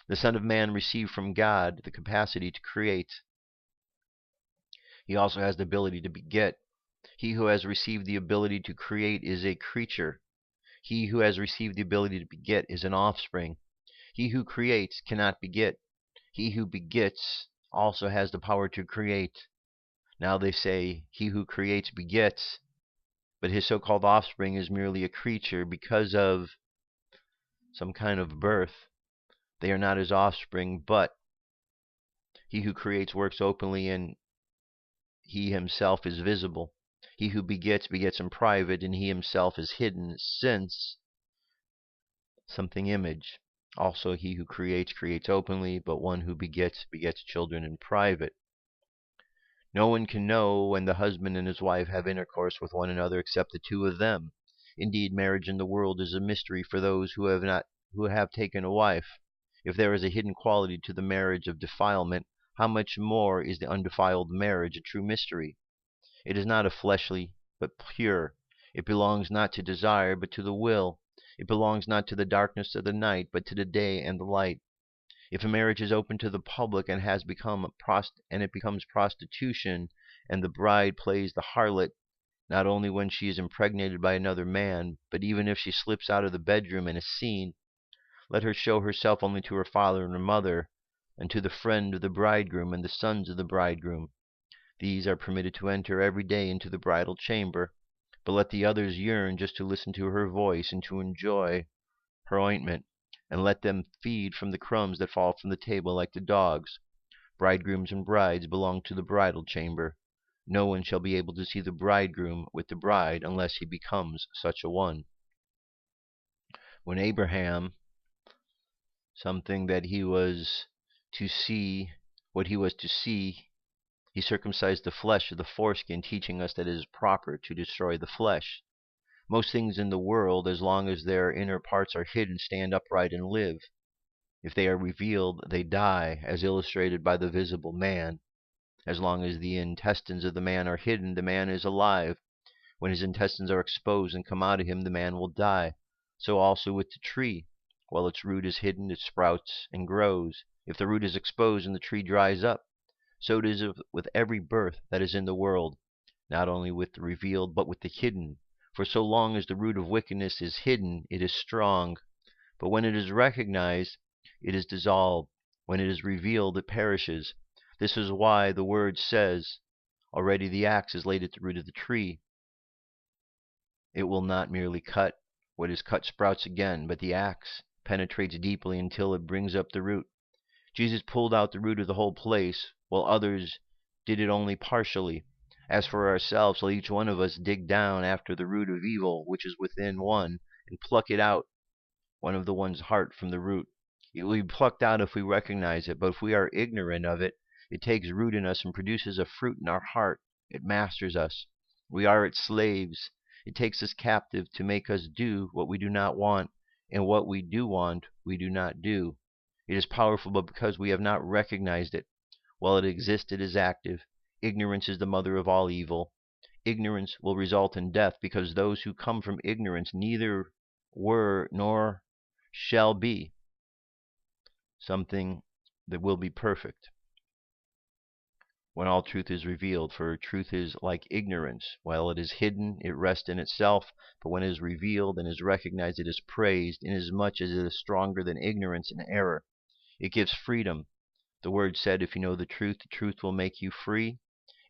The Son of Man received from God the capacity to create. He also has the ability to beget. He who has received the ability to create is a creature. He who has received the ability to beget is an offspring. He who creates cannot beget. He who begets also has the power to create. Now they say, he who creates begets, but his so-called offspring is merely a creature because of some kind of birth. They are not his offspring, but he who creates works openly, and he himself is visible. He who begets in private, and he himself is hidden, since something image. Also he who creates openly, but one who begets children in private. No one can know when the husband and his wife have intercourse with one another except the two of them. Indeed, marriage in the world is a mystery for those who have taken a wife. If there is a hidden quality to the marriage of defilement, how much more is the undefiled marriage a true mystery? It is not a fleshly, but pure. It belongs not to desire, but to the will. It belongs not to the darkness of the night, but to the day and the light. If a marriage is open to the public and it becomes prostitution, and the bride plays the harlot, not only when she is impregnated by another man, but even if she slips out of the bedroom and is seen, let her show herself only to her father and her mother, and to the friend of the bridegroom and the sons of the bridegroom. These are permitted to enter every day into the bridal chamber, but let the others yearn just to listen to her voice and to enjoy her ointment, and let them feed from the crumbs that fall from the table like the dogs. Bridegrooms and brides belong to the bridal chamber. No one shall be able to see the bridegroom with the bride unless he becomes such a one. When Abraham, something that he was to see, what he was to see, he circumcised the flesh of the foreskin, teaching us that it is proper to destroy the flesh. Most things in the world, as long as their inner parts are hidden, stand upright and live. If they are revealed, they die, as illustrated by the visible man. As long as the intestines of the man are hidden, the man is alive. When his intestines are exposed and come out of him, the man will die. So also with the tree. While its root is hidden, it sprouts and grows. If the root is exposed and the tree dries up, so it is with every birth that is in the world, not only with the revealed, but with the hidden. For so long as the root of wickedness is hidden, it is strong. But when it is recognized, it is dissolved. When it is revealed, it perishes. This is why the word says, already the axe is laid at the root of the tree. It will not merely cut. What is cut sprouts again, but the axe penetrates deeply until it brings up the root. Jesus pulled out the root of the whole place, while others did it only partially. As for ourselves, let each one of us dig down after the root of evil which is within one, and pluck it out, one of the one's heart, from the root. It will be plucked out if we recognize it, but if we are ignorant of it, it takes root in us and produces a fruit in our heart. It masters us. We are its slaves. It takes us captive to make us do what we do not want, and what we do want, we do not do. It is powerful, but because we have not recognized it, while it exists, it is active. Ignorance is the mother of all evil. Ignorance will result in death, because those who come from ignorance neither were nor shall be something that will be perfect when all truth is revealed. For truth is like ignorance. While it is hidden, it rests in itself, but when it is revealed and is recognized, it is praised, inasmuch as it is stronger than ignorance and error. It gives freedom. The word said, if you know the truth will make you free.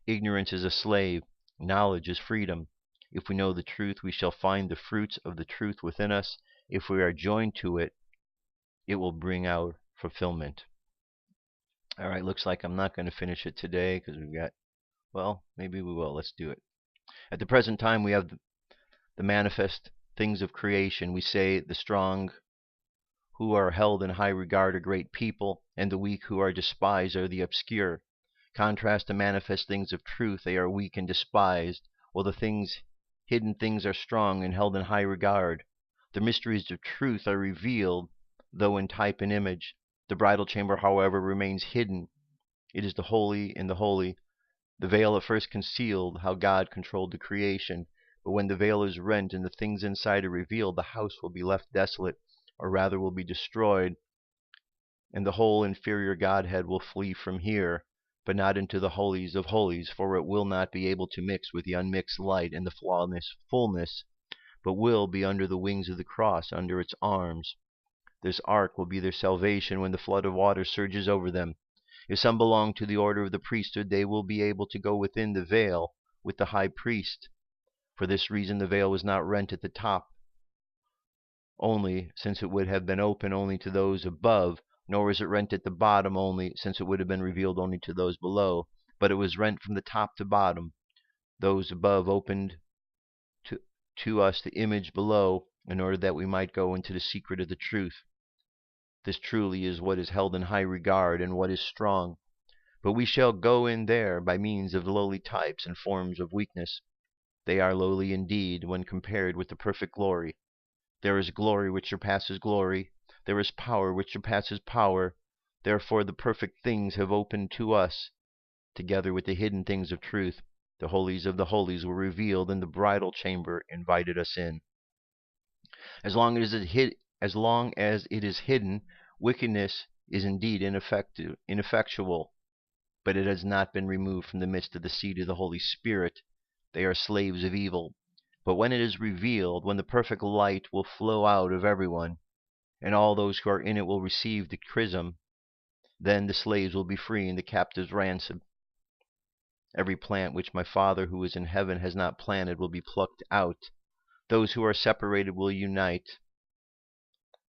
Ignorance is a slave. Knowledge is freedom. If we know the truth, we shall find the fruits of the truth within us. If we are joined to it, it will bring out fulfillment. All right, looks like I'm not going to finish it today because we've got, well, maybe we will. Let's do it. At the present time, we have the manifest things of creation. We say the strong who are held in high regard are great people, and the weak who are despised are the obscure. Contrast the manifest things of truth, they are weak and despised, while the hidden things are strong and held in high regard. The mysteries of truth are revealed, though in type and image. The bridal chamber, however, remains hidden. It is the holy in the holy. The veil at first concealed how God controlled the creation, but when the veil is rent and the things inside are revealed, the house will be left desolate, or rather will be destroyed, and the whole inferior Godhead will flee from here, but not into the holies of holies, for it will not be able to mix with the unmixed light and the flawless fullness, but will be under the wings of the cross, under its arms. This ark will be their salvation when the flood of water surges over them. If some belong to the order of the priesthood, they will be able to go within the veil with the high priest. For this reason the veil was not rent at the top only, since it would have been open only to those above, nor was it rent at the bottom only, since it would have been revealed only to those below, but it was rent from the top to bottom. Those above opened to us the image below, in order that we might go into the secret of the truth. This truly is what is held in high regard and what is strong. But we shall go in there by means of lowly types and forms of weakness. They are lowly indeed when compared with the perfect glory. There is glory which surpasses glory. There is power which surpasses power. Therefore the perfect things have opened to us, together with the hidden things of truth. The holies of the holies were revealed, and the bridal chamber invited us in. As long as it is hidden, wickedness is indeed ineffectual, but it has not been removed from the midst of the seat of the Holy Spirit. They are slaves of evil. But when it is revealed, when the perfect light will flow out of everyone, and all those who are in it will receive the chrism, then the slaves will be free and the captives ransomed. Every plant which my Father who is in heaven has not planted will be plucked out. Those who are separated will unite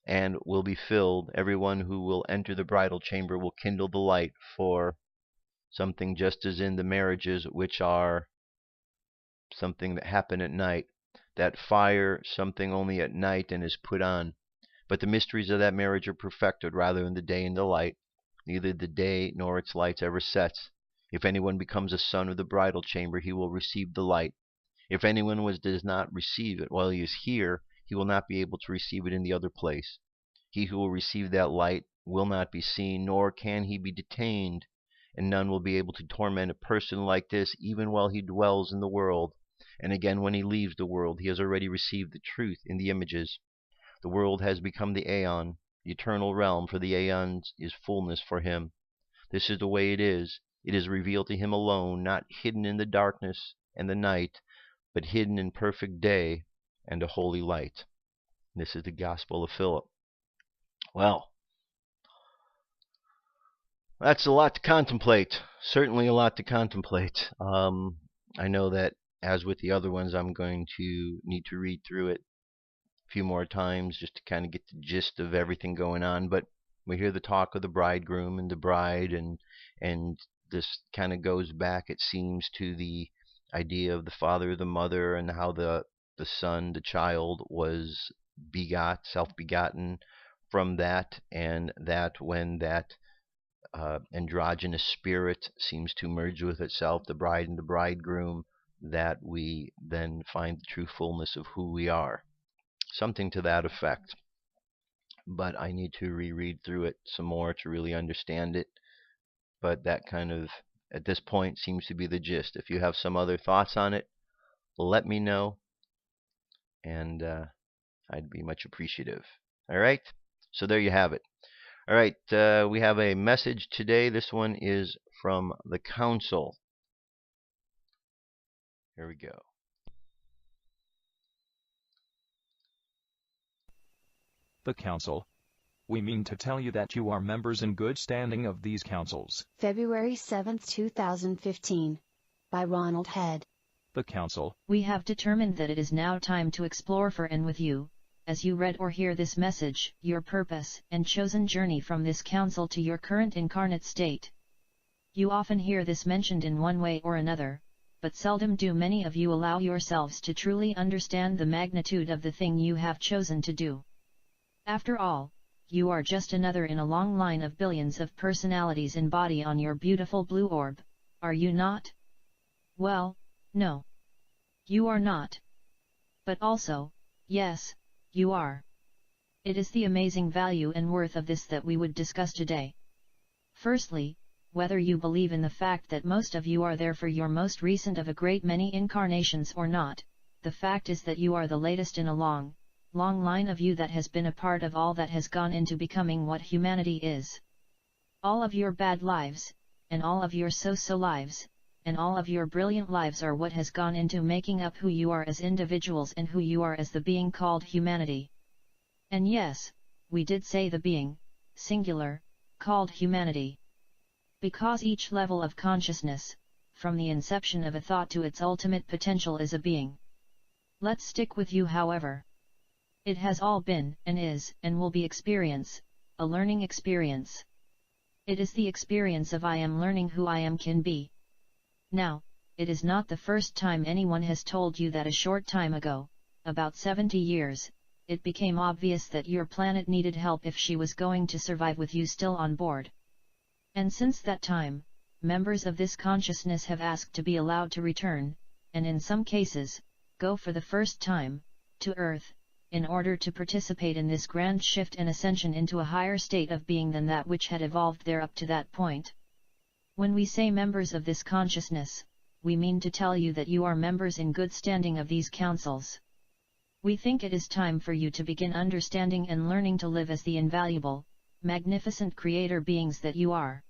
and will be filled. Everyone who will enter the bridal chamber will kindle the light for something, just as in the marriages which are something that happen at night. That fire something only at night and is put on. But the mysteries of that marriage are perfected rather in the day and the light. Neither the day nor its lights ever sets. If anyone becomes a son of the bridal chamber, he will receive the light. If anyone does not receive it while he is here, he will not be able to receive it in the other place. He who will receive that light will not be seen, nor can he be detained, and none will be able to torment a person like this even while he dwells in the world. And again, when he leaves the world, he has already received the truth in the images. The world has become the aeon, the eternal realm, for the aeons is fullness for him. This is the way it is. It is revealed to him alone, not hidden in the darkness and the night, but hidden in perfect day and a holy light. This is the Gospel of Phillip. Well, that's a lot to contemplate. Certainly a lot to contemplate. I know that, as with the other ones, I'm going to need to read through it a few more times just to kind of get the gist of everything going on. But we hear the talk of the bridegroom and the bride, and this kind of goes back, it seems, to the idea of the father, the mother, and how the son, the child, was self-begotten from that, and that when that androgynous spirit seems to merge with itself, the bride and the bridegroom, that we then find the true fullness of who we are. Something to that effect. But I need to reread through it some more to really understand it. But that kind of, at this point, seems to be the gist. If you have some other thoughts on it, let me know, and I'd be much appreciative. All right? So there you have it. All right, we have a message today. This one is from the Council. Here we go. The Council. We mean to tell you that you are members in good standing of these councils. February 7, 2015. By Ronald Head. The Council. We have determined that it is now time to explore for and with you, as you read or hear this message, your purpose and chosen journey from this council to your current incarnate state. You often hear this mentioned in one way or another, but seldom do many of you allow yourselves to truly understand the magnitude of the thing you have chosen to do. After all, you are just another in a long line of billions of personalities in body on your beautiful blue orb, are you not? Well, no. You are not. But also, yes, you are. It is the amazing value and worth of this that we would discuss today. Firstly, whether you believe in the fact that most of you are there for your most recent of a great many incarnations or not, the fact is that you are the latest in a long, long line of you that has been a part of all that has gone into becoming what humanity is. All of your bad lives, and all of your so-so lives, and all of your brilliant lives are what has gone into making up who you are as individuals and who you are as the being called humanity. And yes, we did say the being, singular, called humanity. Because each level of consciousness, from the inception of a thought to its ultimate potential, is a being. Let's stick with you, however. It has all been, and is, and will be experience, a learning experience. It is the experience of I am learning who I am can be. Now, it is not the first time anyone has told you that. A short time ago, about 70 years, it became obvious that your planet needed help if she was going to survive with you still on board. And since that time, members of this consciousness have asked to be allowed to return, and in some cases, go for the first time, to Earth, in order to participate in this grand shift and ascension into a higher state of being than that which had evolved there up to that point. When we say members of this consciousness, we mean to tell you that you are members in good standing of these councils. We think it is time for you to begin understanding and learning to live as the invaluable, magnificent creator beings that you are.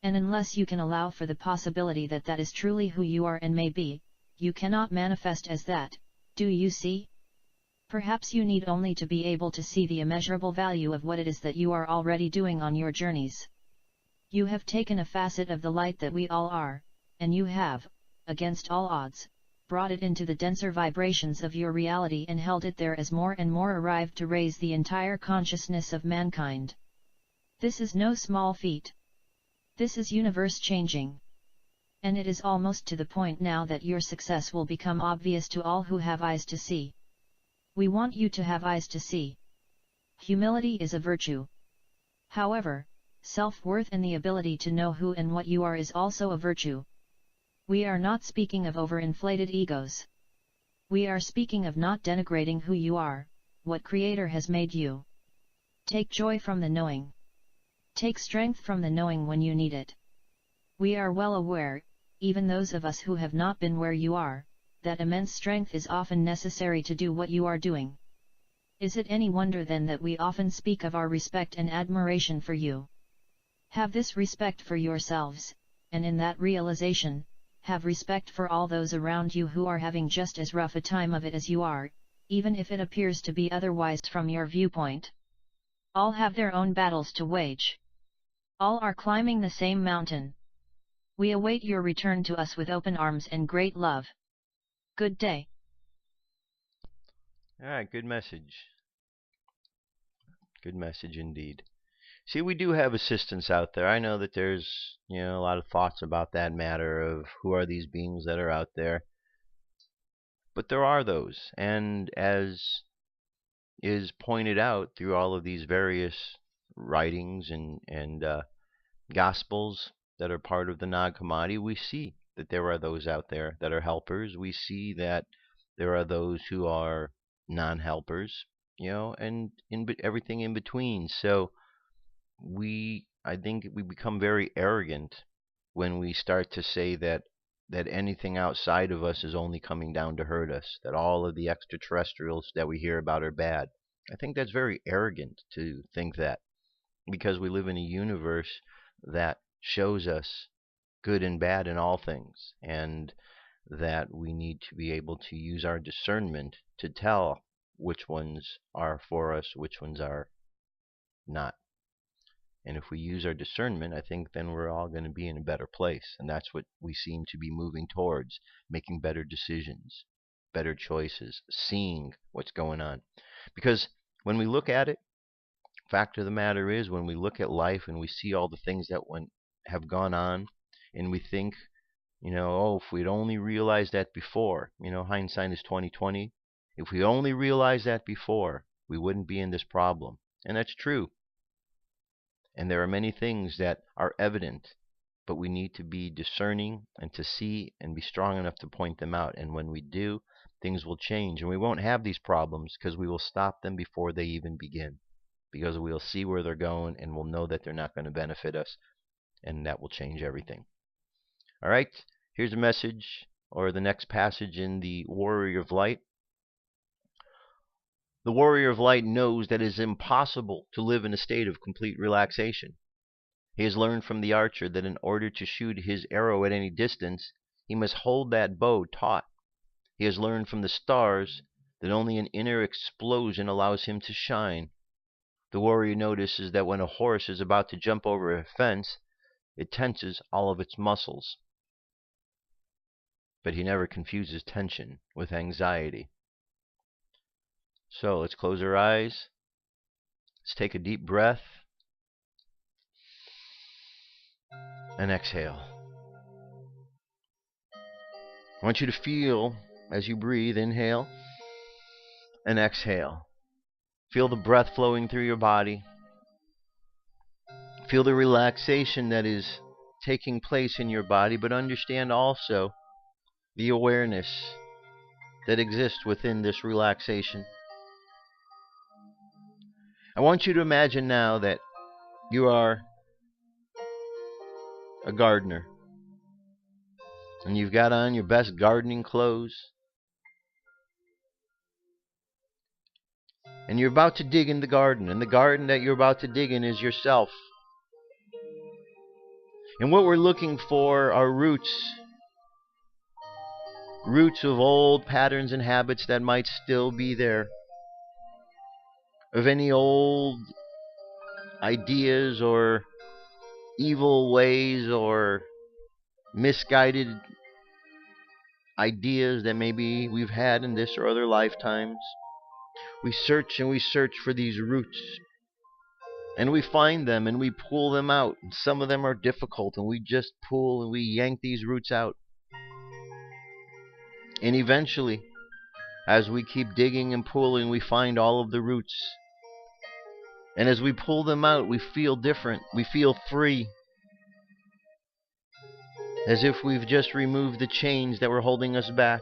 And unless you can allow for the possibility that that is truly who you are and may be, you cannot manifest as that, do you see? Perhaps you need only to be able to see the immeasurable value of what it is that you are already doing on your journeys. You have taken a facet of the light that we all are, and you have, against all odds, brought it into the denser vibrations of your reality and held it there as more and more arrived to raise the entire consciousness of mankind. This is no small feat. This is universe-changing. And it is almost to the point now that your success will become obvious to all who have eyes to see. We want you to have eyes to see. Humility is a virtue. However, self-worth and the ability to know who and what you are is also a virtue. We are not speaking of overinflated egos. We are speaking of not denigrating who you are, what Creator has made you. Take joy from the knowing. Take strength from the knowing when you need it. We are well aware, even those of us who have not been where you are, that immense strength is often necessary to do what you are doing. Is it any wonder then that we often speak of our respect and admiration for you? Have this respect for yourselves, and in that realization, have respect for all those around you who are having just as rough a time of it as you are, even if it appears to be otherwise from your viewpoint. All have their own battles to wage. All are climbing the same mountain. We await your return to us with open arms and great love. Good day. All right, good message. Good message indeed. See, we do have assistants out there. I know that there's, a lot of thoughts about that matter of who are these beings that are out there. But there are those, and as is pointed out through all of these various writings and gospels that are part of the Nag Hammadi, we see that there are those out there that are helpers. We see that there are those who are non-helpers, and everything in between. So I think we become very arrogant when we start to say that anything outside of us is only coming down to hurt us, that all of the extraterrestrials that we hear about are bad. I think that's very arrogant to think that, because we live in a universe that shows us good and bad in all things, and that we need to be able to use our discernment to tell which ones are for us, which ones are not. And if we use our discernment, I think then we're all going to be in a better place. And that's what we seem to be moving towards, making better decisions, better choices, seeing what's going on. Because when we look at it, fact of the matter is, when we look at life and we see all the things that have gone on, and we think, if we'd only realized that before, hindsight is 20/20. If we only realized that before, we wouldn't be in this problem. And that's true. And there are many things that are evident, but we need to be discerning and to see and be strong enough to point them out. And when we do, things will change. And we won't have these problems because we will stop them before they even begin. Because we'll see where they're going and we'll know that they're not going to benefit us. And that will change everything. All right, here's a message, or the next passage in the Warrior of Light. The Warrior of Light knows that it is impossible to live in a state of complete relaxation. He has learned from the archer that in order to shoot his arrow at any distance, he must hold that bow taut. He has learned from the stars that only an inner explosion allows him to shine. The warrior notices that when a horse is about to jump over a fence, it tenses all of its muscles. But he never confuses tension with anxiety. So let's close our eyes. Let's take a deep breath and exhale. I want you to feel as you breathe, inhale and exhale. Feel the breath flowing through your body. Feel the relaxation that is taking place in your body, but understand also the awareness that exists within this relaxation. I want you to imagine now that you are a gardener and you've got on your best gardening clothes and you're about to dig in the garden, and the garden that you're about to dig in is yourself. And what we're looking for are roots of old patterns and habits that might still be there, of any old ideas or evil ways or misguided ideas that maybe we've had in this or other lifetimes. We search and we search for these roots, and we find them and we pull them out. And some of them are difficult, and we just pull and we yank these roots out. And eventually, as we keep digging and pulling, we find all of the roots. And as we pull them out, we feel different. We feel free. As if we've just removed the chains that were holding us back.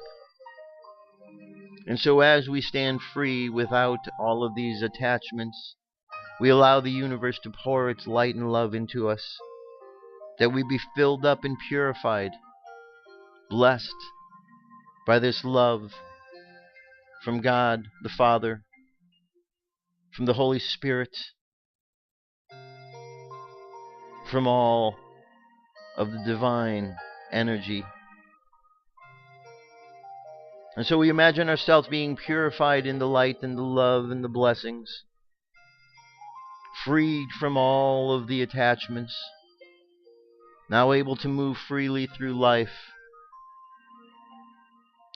And so as we stand free without all of these attachments, we allow the universe to pour its light and love into us, that we be filled up and purified, blessed by this love from God the Father, from the Holy Spirit, from all of the divine energy And so we imagine ourselves being purified in the light and the love and the blessings, freed from all of the attachments, now able to move freely through life.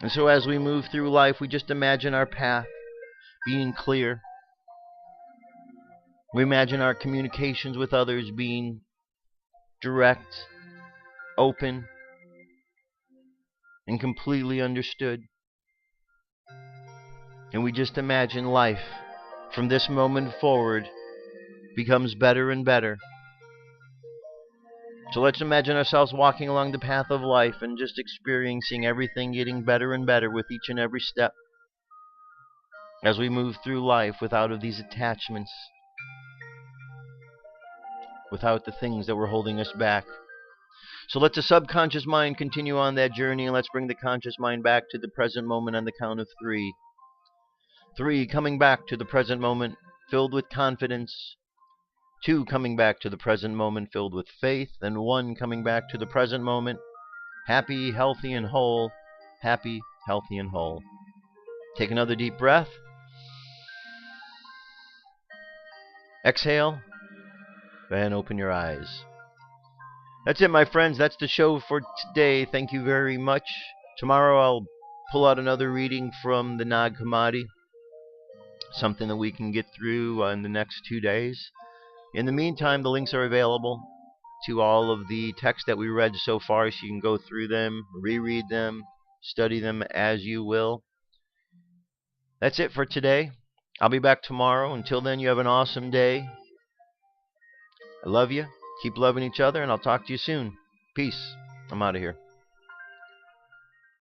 And so as we move through life, we just imagine our path being clear. We imagine our communications with others being direct, open, and completely understood. And we just imagine life from this moment forward becomes better and better. So let's imagine ourselves walking along the path of life and just experiencing everything getting better and better with each and every step as we move through life without of these attachments, without the things that were holding us back. So let the subconscious mind continue on that journey, and let's bring the conscious mind back to the present moment on the count of 3. 3, coming back to the present moment filled with confidence. 2, coming back to the present moment filled with faith. And 1, coming back to the present moment happy, healthy, and whole. Happy, healthy, and whole. Take another deep breath. Exhale, and open your eyes. That's it, my friends. That's the show for today. Thank you very much. Tomorrow I'll pull out another reading from the Nag Hammadi, something that we can get through in the next 2 days. In the meantime, the links are available to all of the texts that we read so far, so you can go through them, reread them, study them as you will. That's it for today. I'll be back tomorrow. Until then, you have an awesome day. I love you. Keep loving each other, and I'll talk to you soon. Peace. I'm out of here.